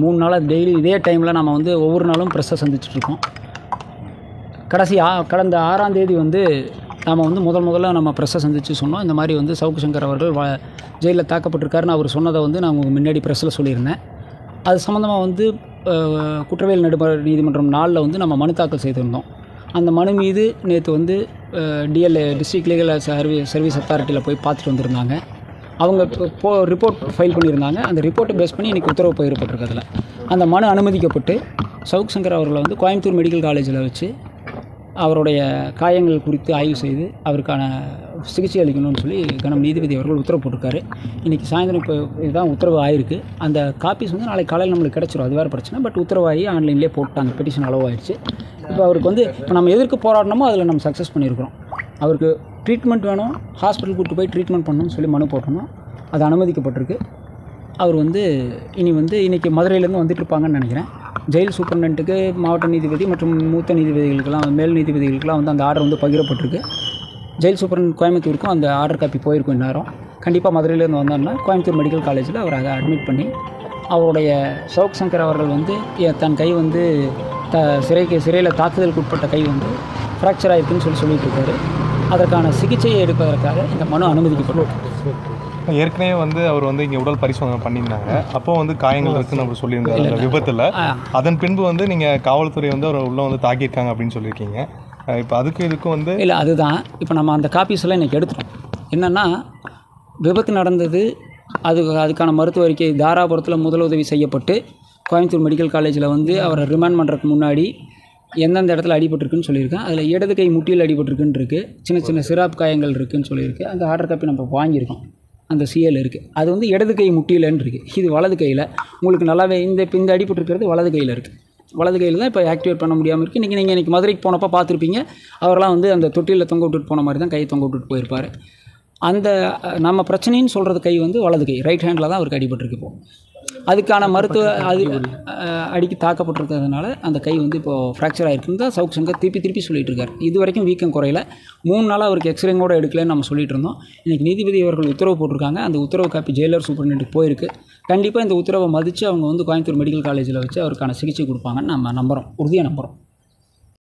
3 நாளா டெய்லி இதே டைமில் நம்ம வந்து ஒவ்வொரு நாளும் ப்ரெஸ்ஸை சந்திச்சுட்ருக்கோம். கடந்த 6ஆம் தேதி வந்து நாம் வந்து முதல்ல நம்ம ப்ரெஸ்ஸை சந்தித்து சொன்னோம். இந்த மாதிரி வந்து சவுக்கு சங்கர் அவர்கள் ஜெயிலில் தாக்கப்பட்டிருக்காருன்னு அவர் சொன்னதை வந்து நான் உங்களுக்கு முன்னாடி ப்ரெஸ்ஸில் சொல்லியிருந்தேன். அது சம்மந்தமாக வந்து குற்றவியல் நீதிமன்றம் 4ல் வந்து நம்ம மனு தாக்கல் செய்திருந்தோம். அந்த மனு மீது நேற்று வந்து டிஎல்ஏ டிஸ்ட்ரிக்ட் லீகல் சர்வீஸ் அத்தாரிட்டியில் போய் பார்த்துட்டு வந்திருந்தாங்க. அவங்க ரிப்போர்ட் ஃபைல் பண்ணியிருந்தாங்க. அந்த ரிப்போர்ட்டை பேஸ் பண்ணி இன்றைக்கி உத்தரவு பகிரப்பட்டிருக்கு. அதில் அந்த மனு அனுமதிக்கப்பட்டு சவுக்கு சங்கர் அவர்களை வந்து கோயம்புத்தூர் மெடிக்கல் காலேஜில் வச்சு அவருடைய காயங்கள் குறித்து ஆய்வு செய்து அவருக்கான சிகிச்சை அளிக்கணும்னு சொல்லி கனம் நீதிபதி அவர்கள் உத்தரவு போட்டிருக்காரு. இன்றைக்கி சாயந்தரம் இப்போ இதுதான் உத்தரவு ஆயிருக்கு. அந்த காப்பீஸ் வந்து நாளைக்கு காலையில் நம்மளுக்கு கிடச்சிரும். அது வேறு பிரச்சனை. பட் உத்தரவாகி ஆன்லைன்லேயே போட்டாங்க. பெட்டிஷன் அளவு ஆயிடுச்சு. இப்போ அவருக்கு வந்து இப்போ நம்ம எதற்கு போராடணுமோ அதில் நம்ம சக்ஸஸ் பண்ணியிருக்கிறோம். அவருக்கு ட்ரீட்மெண்ட் வேணும், ஹாஸ்பிட்டல் கூப்பிட்டு போய் ட்ரீட்மெண்ட் பண்ணணும்னு சொல்லி மனு போட்டோம். அது அனுமதிக்கப்பட்டிருக்கு. அவர் வந்து இன்றைக்கி மதுரையிலேருந்து வந்துட்டு இருப்பாங்கன்னு நினைக்கிறேன். ஜெயில் சூப்பரண்டெண்ட்டுக்கு, மாவட்ட நீதிபதி மற்றும் மூத்த நீதிபதிகளுக்கெல்லாம், மேல் நீதிபதிகளுக்கெல்லாம் வந்து அந்த ஆர்டர் வந்து பகிரப்பட்டிருக்கு. ஜெயில் சூப்பரண்ட் கோயம்புத்தூருக்கும் அந்த ஆர்டர் காப்பி போயிருக்கும். இந்நேரம் கண்டிப்பாக மதுரையிலேருந்து வந்தாருன்னா கோயம்புத்தூர் மெடிக்கல் காலேஜில் அவர் அதை அட்மிட் பண்ணி அவருடைய சவுக் சங்கர் அவர்கள் வந்து தன் கை வந்து சிறையில் தாக்குதலுக்கு உட்பட்ட கை வந்து ஃப்ராக்சர் ஆகிருக்குன்னு சொல்லிட்டு இருக்காரு. அதற்கான சிகிச்சையை எடுப்பதற்காக இந்த மனு அனுமதிக்கப்படும். ஏற்கனவே வந்து அவர் வந்து இங்கே உடல் பரிசோதனை பண்ணியிருந்தாங்க. அப்போ வந்து காயங்கள் இருக்குன்னு அவர் சொல்லியிருந்தாரு விபத்தில். அதன் பின்பு வந்து நீங்கள் காவல்துறை வந்து அவர் உள்ளே வந்து தாக்கியிருக்காங்க அப்படின்னு சொல்லியிருக்கீங்க. இப்போ இதுக்கும் வந்து இல்லை, அதுதான் இப்போ நம்ம அந்த காப்பீஸ் எல்லாம் இன்றைக்கி எடுத்துட்டோம். என்னென்னா, விபத்து நடந்தது, அதுக்கான மருத்துவ அறிக்கை தாராபுரத்தில் முதலுதவி செய்யப்பட்டு கோயம்புத்தூர் மெடிக்கல் காலேஜில் வந்து அவரை ரிமாண்ட் பண்ணுறதுக்கு முன்னாடி எந்தெந்த இடத்துல அடிபட்டிருக்குன்னு சொல்லியிருக்கேன். அதில் இடது கை முட்டியில் அடிபட்டிருக்குன்னு இருக்குது. சின்ன சிராப் காயங்கள் இருக்குதுன்னு சொல்லியிருக்கு. அந்த ஆர்டர் காப்பி நம்ம வாங்கியிருக்கோம். அந்த சிஎல் இருக்குது. அது வந்து இடது கை முட்டியிலன்னு இருக்குது. இது வலது கையில் உங்களுக்கு நல்லாவே இந்த அடிபட்டிருக்கிறது வலது கையில் இருக்குது. வலது கையில் தான் இப்போ ஆக்டிவேட் பண்ண முடியாமல் இருக்குது. நீங்கள் இன்றைக்கி மதுரைக்கு போனப்போ பார்த்துருப்பீங்க. அவரெல்லாம் வந்து அந்த தொட்டியில் தொங்க விட்டுட்டு போன மாதிரி தான் கையை தொங்க விட்டுட்டு போயிருப்பார். அந்த நம்ம பிரச்சனைன்னு சொல்கிறது கை வந்து வலது கை, ரைட் ஹேண்டில் தான் அவருக்கு அடிபட்டிருக்கு. இப்போது அதுக்கான மருத்துவ அடிக்கி தாக்கப்பட்டிருக்கிறதுனால அந்த கை வந்து இப்போது ஃப்ராக்சர் ஆகிருக்குன்னு தான் சவுக் சங்கர் திருப்பி சொல்லிட்டு இருக்கார். இது வரைக்கும் வீக்கம் குறையில. 3 நாளாக அவருக்கு எக்ஸ்ரேங்க கூட எடுக்கலன்னு நம்ம சொல்லிட்டு இருந்தோம். இன்றைக்கி நீதிபதி அவர்கள் உத்தரவு போட்டிருக்காங்க. அந்த உத்தரவு காப்பி ஜெயிலர் சூப்பரண்டெண்ட்டுக்கு போயிருக்கு. கண்டிப்பாக இந்த உத்தரவை மதித்து அவங்க வந்து கோயம்புத்தூர் மெடிக்கல் காலேஜில் வச்சு அவருக்கான சிகிச்சை கொடுப்பாங்கன்னு நம்ம நம்புகிறோம், உறுதியாக நம்புகிறோம்.